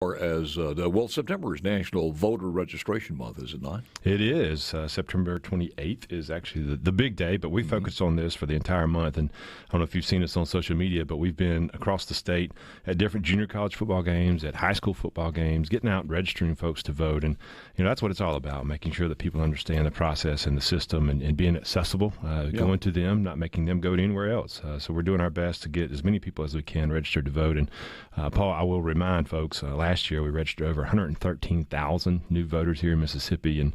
Or as September is National Voter Registration Month, is it not? It is. September 28th is actually the big day, but we focused on this for the entire month. And I don't know if you've seen us on social media, but we've been across the state at different junior college football games, at high school football games, getting out and registering folks to vote. And, that's what it's all about, making sure that people understand the process and the system and being accessible, going to them, not making them go to anywhere else. So we're doing our best to get as many people as we can registered to vote. And, Paul, I will remind folks, last year we registered over 113,000 new voters here in Mississippi, and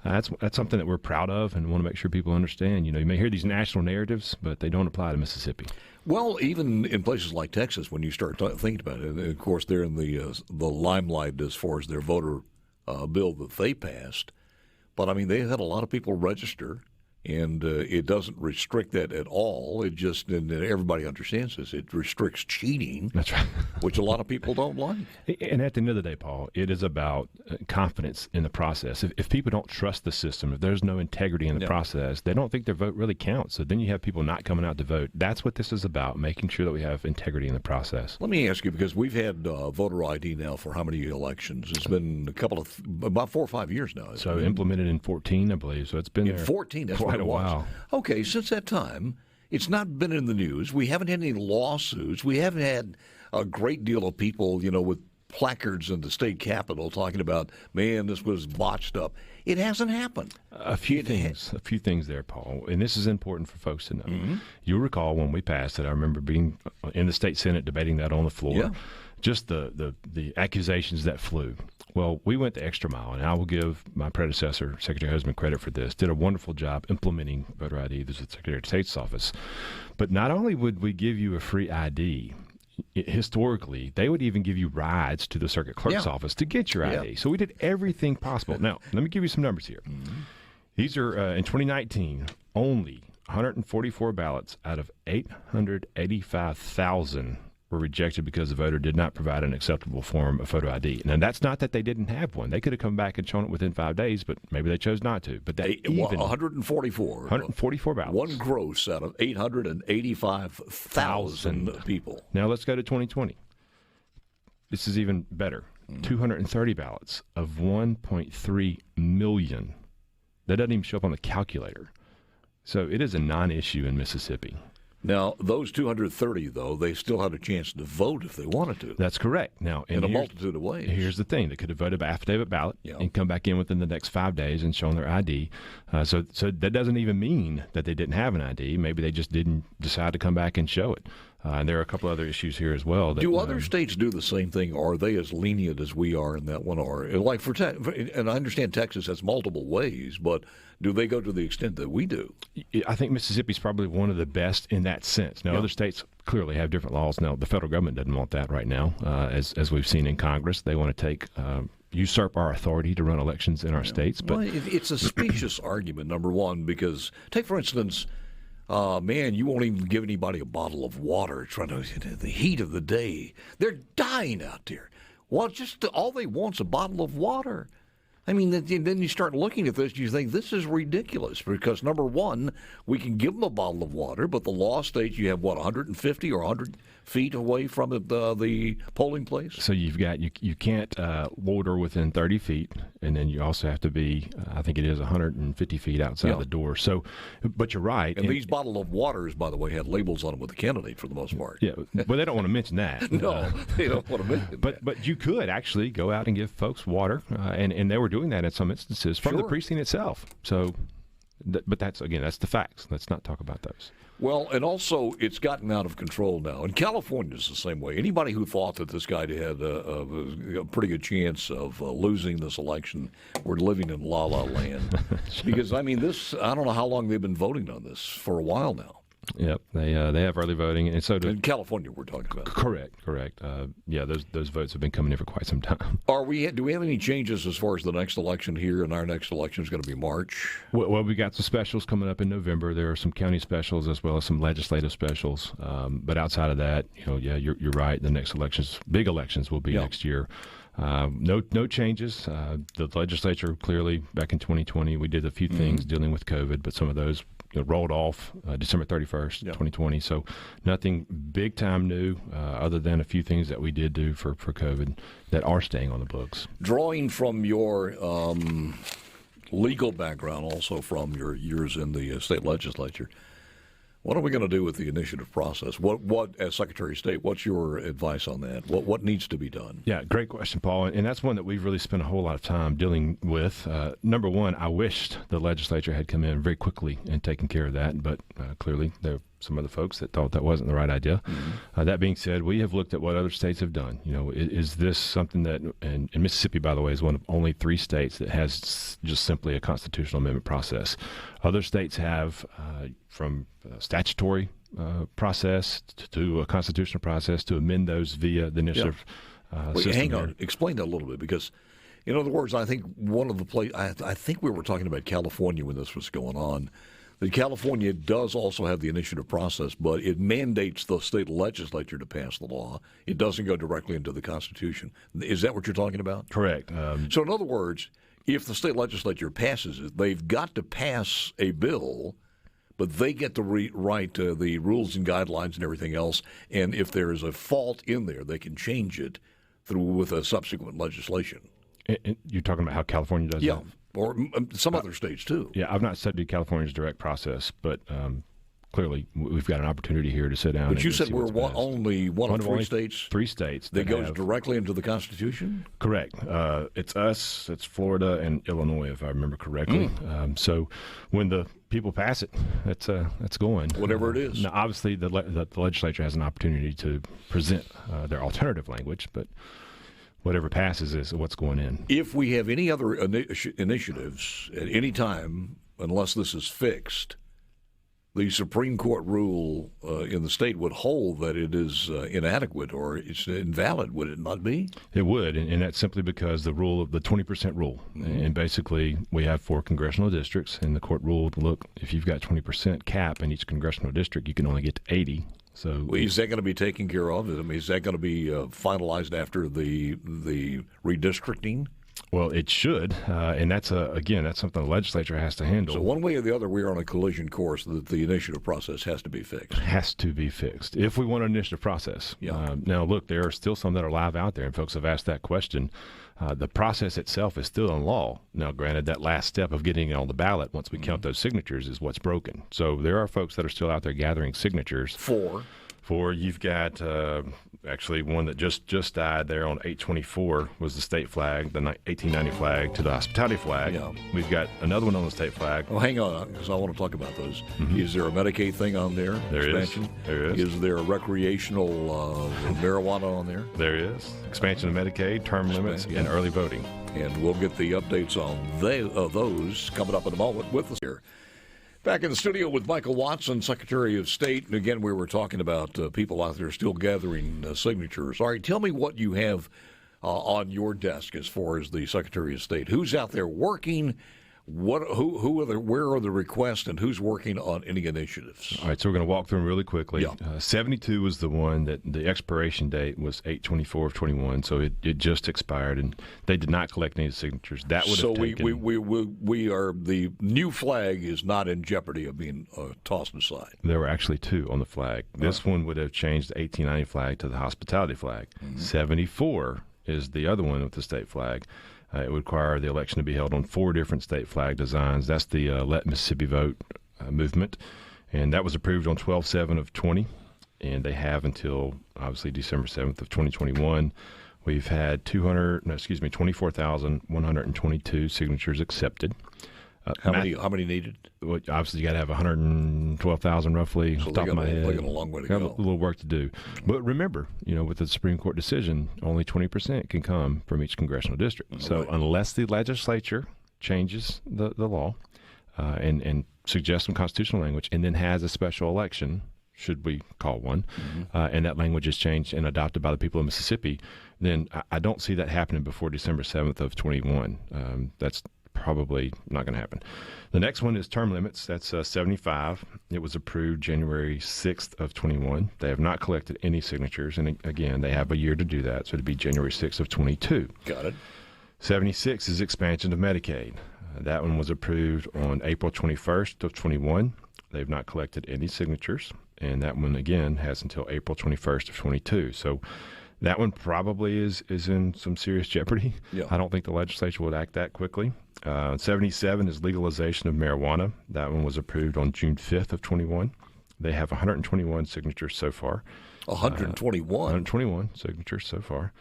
that's something that we're proud of and want to make sure people understand. You may hear these national narratives, but they don't apply to Mississippi. Well, even in places like Texas, when you start thinking about it, and of course they're in the limelight as far as their voter bill that they passed, but I mean they had a lot of people register. And it doesn't restrict that at all. It just, and everybody understands this, it restricts cheating. That's right. Which a lot of people don't like. And at the end of the day, Paul, it is about confidence in the process. If people don't trust the system, if there's no integrity in the process, they don't think their vote really counts. So then you have people not coming out to vote. That's what this is about, making sure that we have integrity in the process. Let me ask you, because we've had voter ID now for how many elections? It's been about 4 or 5 years now. So implemented in 14, I believe. So it's been in 14. That's quite a while. Okay, since that time, it's not been in the news. We haven't had any lawsuits. We haven't had a great deal of people, with placards in the state capitol talking about, man, this was botched up. It hasn't happened. A few things there, Paul, and this is important for folks to know. Mm-hmm. You'll recall when we passed it, I remember being in the state Senate debating that on the floor. Yeah. Just the accusations that flew. Well, we went the extra mile, and I will give my predecessor, Secretary Husband, credit for this. Did a wonderful job implementing voter ID. This is the Secretary of State's office. But not only would we give you a free ID, historically, they would even give you rides to the circuit clerk's office to get your ID. So we did everything possible. Now, let me give you some numbers here. Mm-hmm. These are, in 2019, only 144 ballots out of 885,000 were rejected because the voter did not provide an acceptable form of photo ID. Now, that's not that they didn't have one. They could have come back and shown it within 5 days, but maybe they chose not to. But 144 ballots. One gross out of 885,000 people. Now, let's go to 2020. This is even better. 230 ballots of 1.3 million. That doesn't even show up on the calculator. So it is a non-issue in Mississippi. Now, those 230, though, they still had a chance to vote if they wanted to. That's correct. Now, in a multitude of ways. Here's the thing. They could have voted by affidavit ballot and come back in within the next 5 days and shown their ID. So that doesn't even mean that they didn't have an ID. Maybe they just didn't decide to come back and show it. And there are a couple other issues here as well. Do other states do the same thing, or are they as lenient as we are in that one? Or like and I understand Texas has multiple ways, but do they go to the extent that we do? I think Mississippi's probably one of the best in that sense. Now, other states clearly have different laws. Now, the federal government doesn't want that right now, as we've seen in Congress. They want to take usurp our authority to run elections in our states. But it's a specious argument, number one, because take, for instance, man, you won't even give anybody a bottle of water trying to the heat of the day. They're dying out there. Well, just all they want's a bottle of water. I mean, then you start looking at this, you think this is ridiculous because, number one, we can give them a bottle of water, but the law states you have, 150 or 100 feet away from the polling place? So you've got you can't loiter within 30 feet, and then you also have to be, I think it is 150 feet outside the door. So, but you're right. And these bottle of waters, by the way, had labels on them with the candidate for the most part. Yeah, well, they don't want to mention that. No, they don't want to mention that. But you could actually go out and give folks water, and they were doing that in some instances from the precinct itself. So, but that's the facts. Let's not talk about those. Well, and also it's gotten out of control now. And California's the same way. Anybody who thought that this guy had a pretty good chance of losing this election, we're living in la-la land. Because, I mean, I don't know how long they've been voting on this, for a while now. Yep, they have early voting, and so in California we're talking about. Correct. Those votes have been coming in for quite some time. Do we have any changes as far as the next election here? And our next election is going to be March. Well, we got some specials coming up in November. There are some county specials as well as some legislative specials. But outside of that, you're right. The next big elections will be next year. No changes. The legislature clearly back in 2020 we did a few things dealing with COVID, but some of those rolled off December 31st, 2020. So nothing big time new other than a few things that we did do for COVID that are staying on the books. Drawing from your legal background, also from your years in the state legislature, what are we going to do with the initiative process? What, as Secretary of State, what's your advice on that? What needs to be done? Yeah, great question, Paul. And that's one that we've really spent a whole lot of time dealing with. Number one, I wished the legislature had come in very quickly and taken care of that, but clearly there are some other folks that thought that wasn't the right idea. Mm-hmm. That being said, we have looked at what other states have done. Is this something that, and Mississippi, by the way, is one of only 3 states that has just simply a constitutional amendment process. Other states have from statutory process to a constitutional process to amend those via the initiative system. Hang on. Explain that a little bit, because in other words, I think one of the I think we were talking about California when this was going on. That California does also have the initiative process, but it mandates the state legislature to pass the law. It doesn't go directly into the Constitution. Is that what you're talking about? Correct. So in other words, if the state legislature passes it, they've got to pass a bill, but they get to write the rules and guidelines and everything else. And if there is a fault in there, they can change it with a subsequent legislation. And you're talking about how California does that? Or some other states, too. Yeah, I've not studied California's direct process, but clearly we've got an opportunity here to sit down. But you said we're only one of 3 states? 3 states. That goes directly into the Constitution? Correct. It's us, it's Florida, and Illinois, if I remember correctly. So when the people pass it, that's going. Whatever it is. Now, obviously, the legislature has an opportunity to present their alternative language, but whatever passes is what's going in. If we have any other initiatives at any time, unless this is fixed, the Supreme Court rule in the state would hold that it is inadequate or it's invalid, would it not be? It would, and that's simply because the 20% rule. Mm-hmm. And basically, we have 4 congressional districts, and the court ruled, look, if you've got 20% cap in each congressional district, you can only get to 80. So is that going to be taken care of? I mean, is that going to be finalized after the redistricting? Well, it should, and that's something the legislature has to handle. So one way or the other, we're on a collision course that the initiative process has to be fixed. Has to be fixed if we want an initiative process. Yeah. Now, look, there are still some that are live out there, and folks have asked that question. The process itself is still in law. Now, granted, that last step of getting it on the ballot, once we count those signatures, is what's broken. So there are folks that are still out there gathering signatures. For you've got actually one that just died there on 8/24 was the state flag, the 1890 flag to the hospitality flag. Yeah. We've got another one on the state flag. Oh, hang on, because I want to talk about those. Mm-hmm. Is there a Medicaid thing on there? There expansion? Is. There is. Is there a recreational marijuana on there? There is. Expansion of Medicaid, term limits, and early voting. And we'll get the updates on those coming up in a moment with us here. Back in the studio with Michael Watson, Secretary of State. And again, we were talking about people out there still gathering signatures. All right, tell me what you have on your desk as far as the Secretary of State. Who's out there working? Where are the requests, and who's working on any initiatives? All right, so we're going to walk through them really quickly. Yeah. 72 was the one that the expiration date was 8/24 of 21, so it just expired, and they did not collect any signatures. That would have taken. So we are, the new flag is not in jeopardy of being tossed aside. There were actually 2 on the flag. This one would have changed the 1890 flag to the hospitality flag. Mm-hmm. 74 is the other one with the state flag. It would require the election to be held on 4 different state flag designs. That's the Let Mississippi Vote movement, and that was approved on 12/7 of 20, and they have until, obviously, December 7th of 2021. We've had 24,122 signatures accepted. How many needed? Well, obviously, you got to have 112,000 roughly. So off the top of my head. They got a long way to go. A little work to do. But remember, with the Supreme Court decision, only 20% can come from each congressional district. So unless the legislature changes the law and suggests some constitutional language and then has a special election, should we call one, and that language is changed and adopted by the people of Mississippi, then I don't see that happening before December 7th of 21. That's probably not going to happen. The next one is term limits. That's 75. It was approved January 6th of 21. They have not collected any signatures, and again, they have a year to do that, so it'd be January 6th of 22. Got it. 76 is expansion of Medicaid. That one was approved on April 21st of 21. They've not collected any signatures, and that one, again, has until April 21st of 22. So that one probably is in some serious jeopardy. Yeah. I don't think the legislature would act that quickly. 77 is legalization of marijuana. That one was approved on June 5th of 21. They have 121 signatures so far. 121? 121 signatures so far.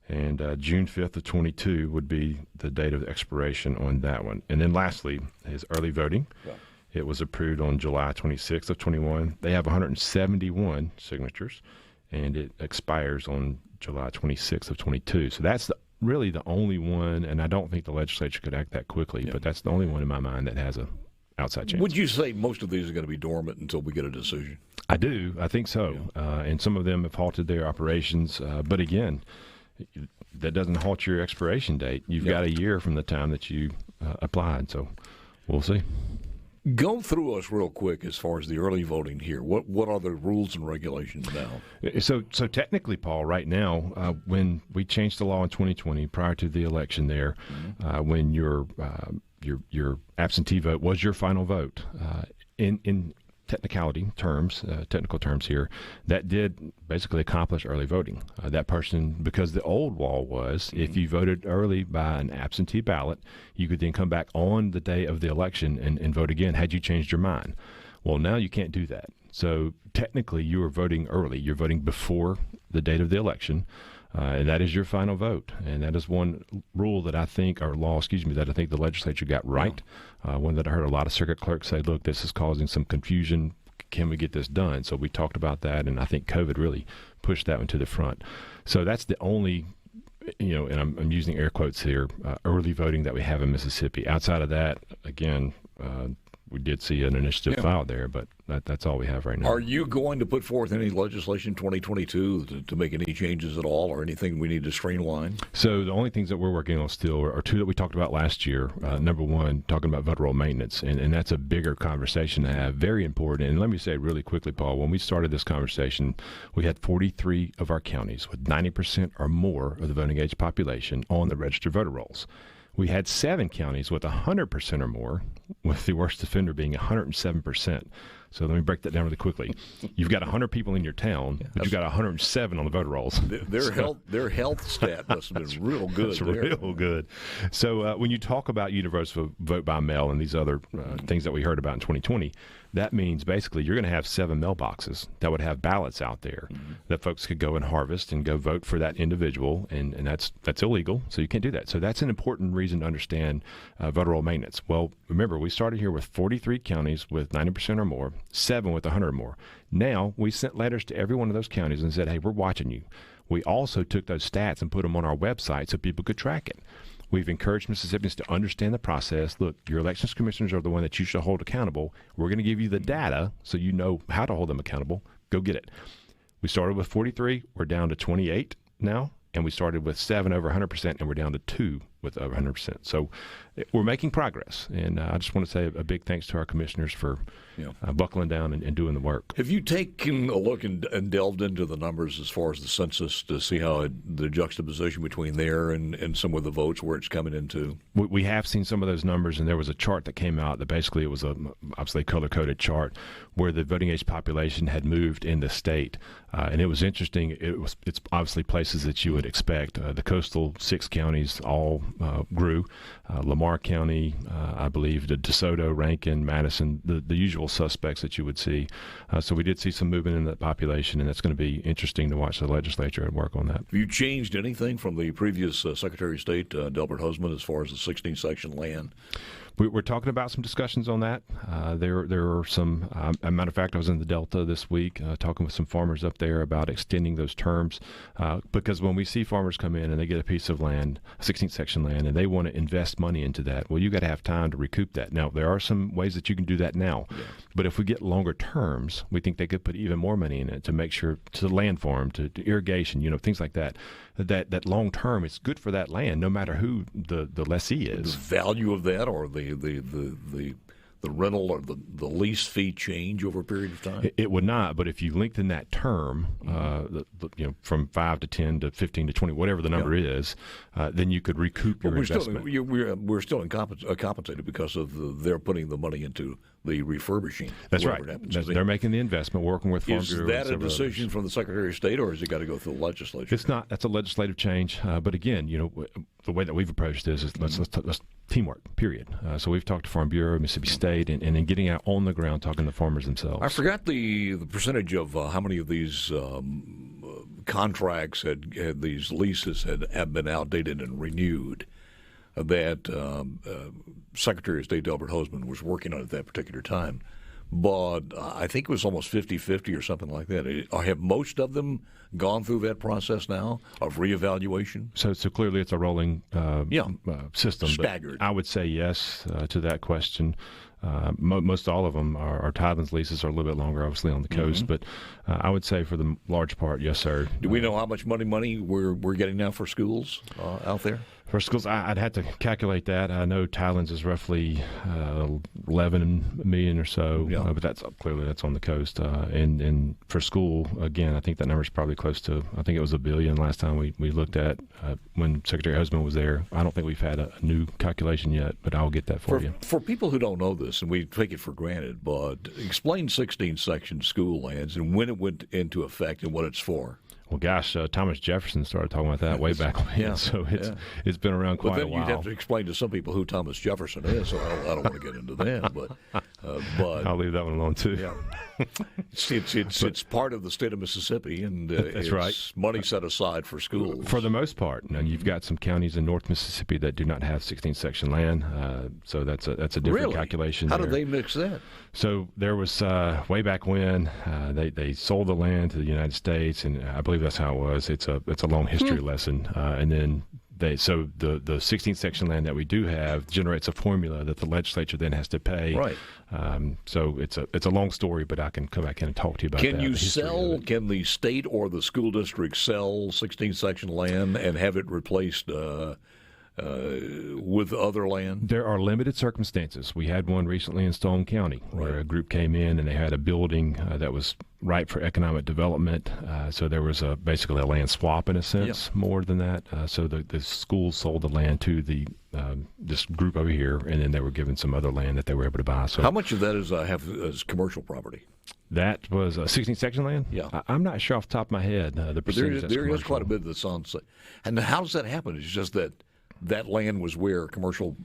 And June 5th of 22 would be the date of expiration on that one. And then lastly is early voting. Yeah. It was approved on July 26th of 21. They have 171 signatures, and it expires on July 26th of 22. So that's really the only one, and I don't think the legislature could act that quickly, but that's the only one in my mind that has a outside chance. Would you say most of these are going to be dormant until we get a decision? I do. I think so. Yeah. And some of them have halted their operations. But again, that doesn't halt your expiration date. You've got a year from the time that you applied. So we'll see. Go through us real quick as far as the early voting here. What are the rules and regulations now? So technically, Paul, right now, when we changed the law in 2020, prior to the election there, when your absentee vote was your final vote, in technical terms here, that did basically accomplish early voting. That person, because the old law was, if you voted early by an absentee ballot, you could then come back on the day of the election and vote again had you changed your mind. Well, now you can't do that. So technically, you are voting early. You're voting before the date of the election. And that is your final vote. And that is one rule that I think, or law, that I think the legislature got right. One that I heard a lot of circuit clerks say, look, this is causing some confusion. Can we get this done? So we talked about that, and I think COVID really pushed that one to the front. So that's the only, and I'm using air quotes here, early voting that we have in Mississippi. Outside of that, again, we did see an initiative filed there, but that's all we have right now. Are you going to put forth any legislation 2022 to make any changes at all, or anything we need to streamline? So the only things that we're working on still are two that we talked about last year. Number one, talking about voter roll maintenance, and that's a bigger conversation to have, very important. And let me say really quickly, Paul, when we started this conversation, we had 43 of our counties with 90% or more of the voting age population on the registered voter rolls. We had 7 counties with 100% or more, with the worst offender being 107%. So let me break that down really quickly. You've got 100 people in your town, but you've got 107 on the voter rolls. Their health stat must have been real good. It's real good. So when you talk about universal vote by mail and these other things that we heard about in 2020, that means basically you're going to have 7 mailboxes that would have ballots out there that folks could go and harvest and go vote for that individual, and that's illegal, so you can't do that. So that's an important reason to understand voter roll maintenance. Well, remember, we started here with 43 counties with 90% or more, 7 with 100 or more. Now, we sent letters to every one of those counties and said, hey, we're watching you. We also took those stats and put them on our website so people could track it. We've encouraged Mississippians to understand the process. Look, your elections commissioners are the one that you should hold accountable. We're going to give you the data so you know how to hold them accountable. Go get it. We started with 43. We're down to 28 now. And we started with 7 over 100%, and we're down to 2 with over 100%. So we're making progress. And I just want to say a big thanks to our commissioners for buckling down and doing the work. Have you taken a look and delved into the numbers as far as the census to see how the juxtaposition between there and some of the votes, where it's coming into? We have seen some of those numbers, and there was a chart that came out that basically it was obviously a color-coded chart where the voting age population had moved in the state. And it was interesting. It's obviously places that you would expect. The coastal 6 counties all grew. Lamar County, I believe, DeSoto, Rankin, Madison, the usual suspects that you would see. So we did see some movement in that population, and that's going to be interesting to watch the legislature and work on that. Have you changed anything from the previous Secretary of State, Delbert Husband, as far as the 16-section land? We're talking about some discussions on that. There are some, as a matter of fact, I was in the Delta this week talking with some farmers up there about extending those terms because when we see farmers come in and they get a piece of land, 16th section land, and they want to invest money into that, well, you got to have time to recoup that. Now, there are some ways that you can do that now, but if we get longer terms, we think they could put even more money in it to make sure, to land farm, to irrigation, things like that. That long term, it's good for that land, no matter who the lessee is. The value of that, or the rental or the lease fee change over a period of time? It would not, but if you lengthen that term, from 5 to 10 to 15 to 20, whatever the number is, then you could recoup your investment. We're still compensated because of they're putting the money into the refurbishing. That's right. They're making the investment, working with Farm Bureau. Is that a decision from the Secretary of State, or has it got to go through the legislature? It's not. That's a legislative change. But again, the way that we've approached this is let's teamwork, period. So we've talked to Farm Bureau, Mississippi State, and then getting out on the ground, talking to farmers themselves. I forgot the percentage of how many of these contracts had these leases had been outdated and renewed that Secretary of State Delbert Hosemann was working on at that particular time. But I think it was almost 50-50 or something like that. Have most of them gone through that process now of reevaluation? So clearly it's a rolling system. Staggered. But I would say yes to that question. Most all of them, our Tidelands leases are a little bit longer, obviously, on the coast. But I would say for the large part, yes, sir. Do we know how much money we're getting now for schools out there? For schools, I'd have to calculate that. I know Tidelands is roughly 11 million or so, but that's on the coast. And for school, again, I think that number is probably close to, I think it was $1 billion last time we looked at when Secretary Hosemann was there. I don't think we've had a new calculation yet, but I'll get that for you. For people who don't know this, and we take it for granted, but explain 16-section school lands and when it went into effect and what it's for. Well, gosh, Thomas Jefferson started talking about that way back when, so it's been around quite a while. But then you'd have to explain to some people who Thomas Jefferson is, so I don't want to get into that. But I'll leave that one alone, too. Yeah. It's part of the state of Mississippi, and that's right. Money set aside for schools. For the most part. Now, you've got some counties in North Mississippi that do not have 16-section land, so that's a different calculation. How did they mix that? So there was, way back when, they sold the land to the United States, and I believe that's how it was. It's a long history lesson, and then the 16th section land that we do have generates a formula that the legislature then has to pay. Right. So it's a long story, but I can come back in and talk to you about that. Can the state or the school district sell 16th section land and have it replaced with other land? There are limited circumstances. We had one recently in Stone County where a group came in and they had a building that was ripe for economic development. So there was basically a land swap in a sense, more than that. So the school sold the land to this group over here, and then they were given some other land that they were able to buy. So how much of that is commercial property? That was 16th section land? Yeah. I'm not sure off the top of my head the percentage. There is quite a bit that's on site. And how does that happen? It's just that land was where commercial...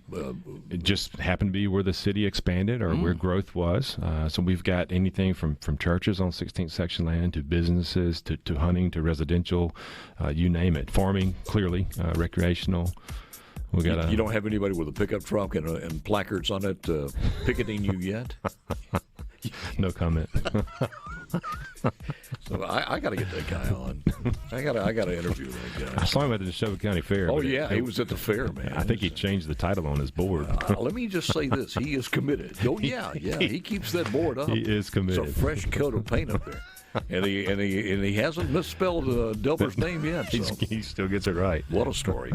it just happened to be where the city expanded or where growth was. So we've got anything from churches on 16th section land to businesses to hunting to residential, you name it. Farming, clearly, recreational. You don't have anybody with a pickup truck and placards on it picketing you yet? No comment. So I got to get that guy on. I got to interview that guy. I saw him at the Neshoba County Fair. Oh yeah, he was at the fair, man. I think he changed the title on his board. Let me just say this: he is committed. Oh yeah, he keeps that board up. He is committed. It's a fresh coat of paint up there, and he hasn't misspelled Delbert's name yet. So. He still gets it right. What a story.